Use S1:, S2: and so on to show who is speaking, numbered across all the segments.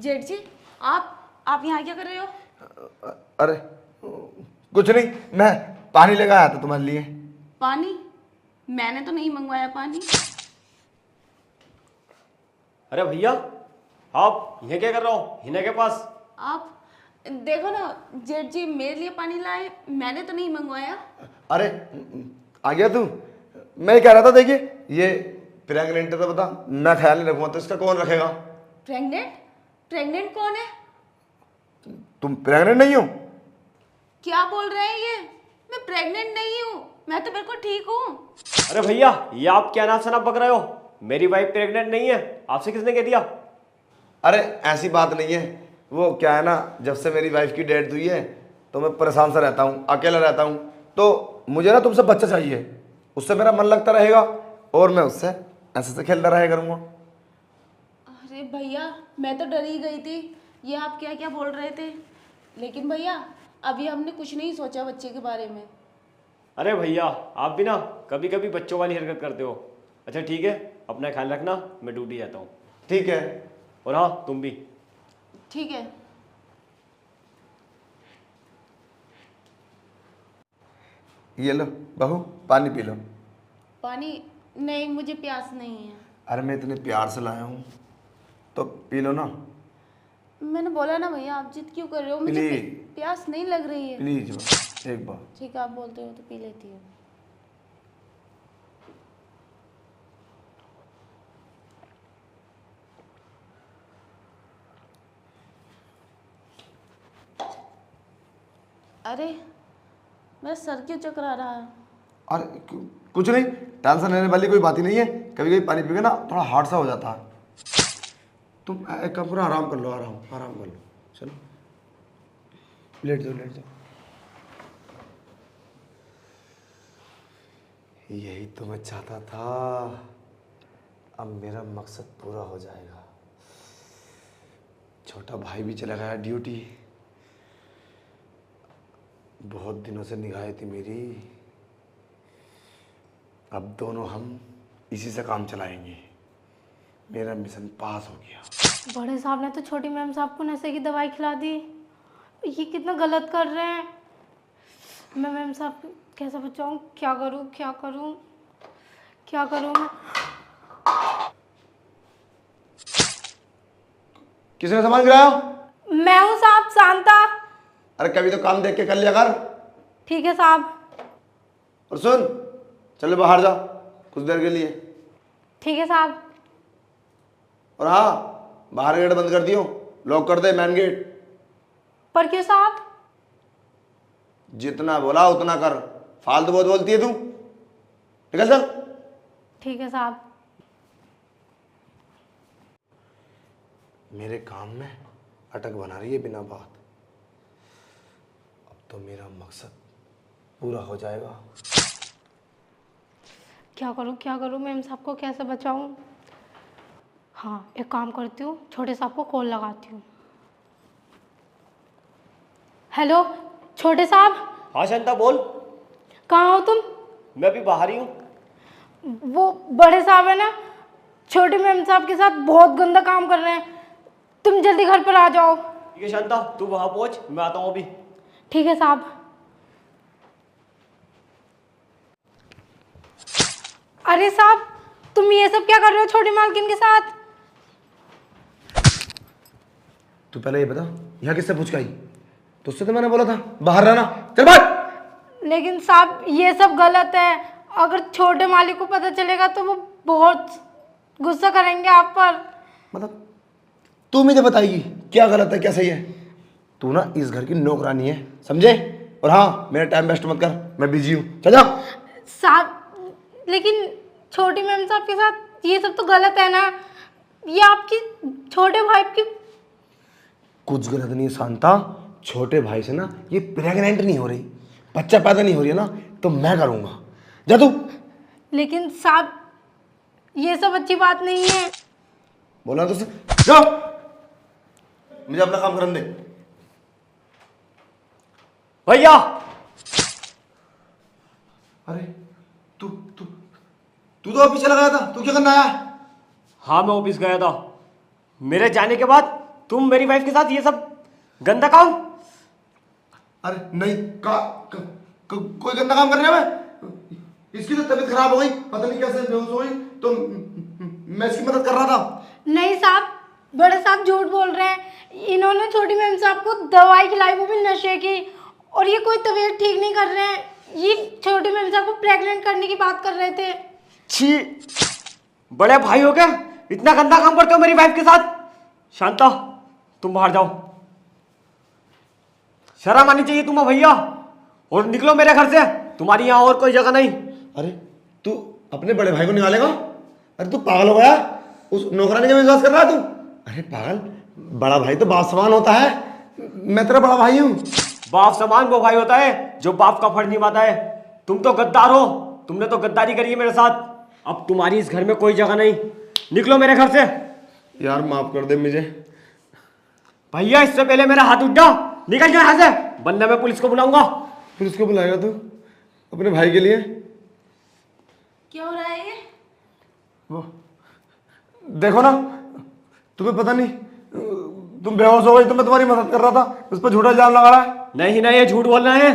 S1: जेठ जी, आप यहाँ क्या कर रहे हो?
S2: अरे कुछ नहीं, मैं पानी लेकर आया था तुम्हारे लिए।
S1: पानी? मैंने तो नहीं मंगवाया पानी।
S3: अरे भैया, आप ये क्या कर रहे हो हिना के पास?
S1: आप देखो ना जेठ जी, मेरे लिए पानी लाए, मैंने तो नहीं मंगवाया।
S2: अरे आ गया तू। मैं कह रहा था, देखिए ये प्रेग्नेंट है तो बता, मैं ख्याल नहीं रखूंगा तो इसका कौन रखेगा?
S1: प्रेग्नेंट? प्रेग्नेंट कौन है?
S2: तुम प्रेग्नेंट नहीं हो?
S1: क्या बोल रहे हैं ये? मैं प्रेग्नेंट नहीं हूँ, मैं तो बिल्कुल ठीक हूँ।
S3: अरे भैया, ये आप क्या नाम शनाप बक रहे हो? मेरी वाइफ प्रेग्नेंट नहीं है, आपसे किसने कह दिया?
S2: अरे ऐसी बात नहीं है, वो क्या है ना, जब से मेरी वाइफ की डेथ हुई है तो मैं परेशान सा रहता हूँ, अकेला रहता हूँ, तो मुझे ना तुमसे बच्चा चाहिए, उससे मेरा मन लगता रहेगा और मैं उससे ऐसे से खेलता रहा करूँगा।
S1: अरे भैया, मैं तो डर ही गई थी, ये आप क्या क्या बोल रहे थे। लेकिन भैया, अभी हमने कुछ नहीं सोचा बच्चे के बारे में।
S3: अरे भैया, आप भी ना कभी कभी बच्चों वाली हरकत करते हो। अच्छा ठीक है, अपना ख्याल रखना, मैं ड्यूटी जाता हूँ।
S2: ठीक है।
S3: और हाँ, तुम भी।
S1: ठीक है।
S2: ये लो बहू, पानी पी लो।
S1: पानी? नहीं, मुझे प्यास नहीं है।
S2: अरे मैं इतने प्यार से लाया हूँ तो पी लो ना।
S1: मैंने बोला ना भैया, आप जिद क्यों कर रहे हो? मुझे प्यास नहीं लग रही है।
S2: प्लीज एक बार।
S1: ठीक है, आप बोलते हो तो पी लेती हूँ। अरे मेरा सर क्यों चकरा रहा है?
S2: अरे कुछ नहीं, टेंशन लेने वाली कोई बात ही नहीं है। कभी कभी पानी पी के ना थोड़ा हार्ड सा हो जाता है। तुम एक काम करो, आराम कर लो, आराम कर लो। चलो लेट जाओ, लेट जाओ। यही तो मैं चाहता था, अब मेरा मकसद पूरा हो जाएगा। छोटा भाई भी चला गया ड्यूटी, बहुत दिनों से निगाहें थी मेरी। अब दोनों हम इसी से काम चलाएंगे। मेरा मिशन पास हो गया।
S4: बड़े साहब ने तो छोटी मैम साहब को नशे की दवाई खिला दी। ये कितना गलत कर रहे हैं। मैं मैम साहब को कैसे बचाऊं? क्या करूं मैं?
S2: किसने सामान गिराया?
S4: मैं हूं साहब, शांता।
S2: अरे कभी तो काम देख के कर लिया कर।
S4: ठीक है साहब।
S2: और सुन, चलो बाहर जा कुछ देर के लिए।
S4: ठीक है साहब।
S2: और हाँ, बाहर गेट बंद कर दियो, लॉक कर दे मेन गेट।
S4: पर क्यों साहब?
S2: जितना बोला उतना कर, फालतू बहुत बोलती है तू। निकल चल।
S4: ठीक है साहब।
S2: मेरे काम में अटक बना रही है बिना बात। अब तो मेरा मकसद पूरा हो जाएगा।
S4: क्या करूं? मैम साहब को कैसे बचाऊं? हाँ, एक काम करती हूँ, छोटे साहब को कॉल लगाती हूँ। हेलो छोटे साहब।
S3: हाँ शांता, बोल।
S4: कहाँ हो तुम?
S3: मैं अभी बाहर ही हूँ।
S4: वो बड़े साहब है ना, छोटे मैम साहब के साथ बहुत गंदा काम कर रहे हैं। तुम जल्दी घर पर आ जाओ।
S3: ठीक है शांता, तू वहाँ पहुँच, मैं आता हूँ अभी।
S4: ठीक है साहब। अरे साहब, तुम ये सब क्या कर रहे हो छोटी मालकिन के साथ?
S2: तू पहले ये बता, यहाँ किससे पूछ के आई? तुझसे तो मैंने बोला था बाहर रहना, चल भाग।
S4: लेकिन साहब ये सब गलत है। अगर छोटे मालिक को पता चलेगा तो वो बहुत गुस्सा करेंगे आप पर।
S2: मतलब तू मुझे बताएगी क्या गलत है क्या सही है? तू ना इस घर की नौकरानी है, समझे? और हाँ, मेरा टाइम वेस्ट मत कर, मैं बिजी हूँ, चल जा।
S4: साहब लेकिन छोटी मैम साहब के साथ ये सब तो गलत है ना। ये आपकी छोटे भाई की।
S2: कुछ गलत नहीं है शांता, छोटे भाई से ना ये प्रेग्नेंट नहीं हो रही, बच्चा पैदा नहीं हो रही है ना, तो मैं करूँगा। जा तू।
S4: लेकिन साहब ये सब अच्छी बात नहीं है।
S2: बोला तुझसे, जाओ, मुझे अपना काम करने दे।
S3: भैया!
S2: अरे तू तो ऑफिस चला गया था, तू क्या करना आया?
S3: हाँ, मैं ऑफिस गया था। मेरे जाने के बाद तुम मेरी वाइफ के साथ ये सब गंदा काम?
S2: अरे नहीं कोई गंदा काम कर रहा है मैं? इसकी तो तबीयत खराब हो गई, पता नहीं कैसे बेहोश हो गई, तो मैं इसकी मदद कर रहा था।
S4: नहीं साहब, बड़े साहब झूठ बोल रहे हैं। इन्होंने छोटी मैम साहब को दवाई खिलाई, वो भी नशे की, और ये कोई तबीयत ठीक नहीं कर रहे हैं। ये छोटी मैम साहब को प्रेग्नेंट करने की बात कर रहे थे।
S3: छी, बड़े भाई हो क्या, इतना गंदा काम करते हो मेरी वाइफ के साथ? शांता, तुम बाहर जाओ, शर्म आनी चाहिए तुम्हें भैया, और निकलो मेरे घर से, तुम्हारी यहाँ और कोई जगह नहीं।
S2: अरे तू अपने बड़े भाई को निकालेगा? अरे तू पागल हो गया? उस नौकरानी का विश्वास कर रहा है तू? अरे पागल, बड़ा भाई तो बाप समान होता है, मैं तेरा बड़ा भाई हूँ।
S3: बाप समान वो भाई होता है जो बाप का फर्ज निभाता है। तुम तो गद्दार हो, तुमने तो गद्दारी करी है मेरे साथ। अब तुम्हारी इस घर में कोई जगह नहीं, निकलो मेरे घर से।
S2: यार माफ कर दे मुझे।
S3: भैया इससे पहले मेरा हाथ उठा, निकल जाओ यहाँ से, वरना मैं पुलिस को बुलाऊंगा।
S2: पुलिस को बुलाएगा तू अपने भाई के लिए?
S1: क्या हो रहा है ये?
S2: वो देखो ना, तुम्हें पता नहीं, तुम बेहोश हो गई तो मैं तुम्हारी मदद कर रहा था, उस पर झूठा इल्जाम लगा रहा है।
S3: नहीं नहीं, ये झूठ बोलना है।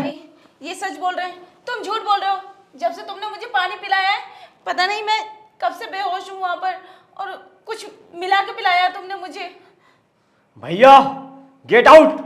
S1: ये सच बोल रहे हैं, तुम झूठ बोल रहे हो। जब से तुमने मुझे पानी पिलाया है, पता नहीं मैं कब से बेहोश हूँ वहां पर, और कुछ मिला के पिलाया तुमने मुझे।
S3: भैया गेट आउट।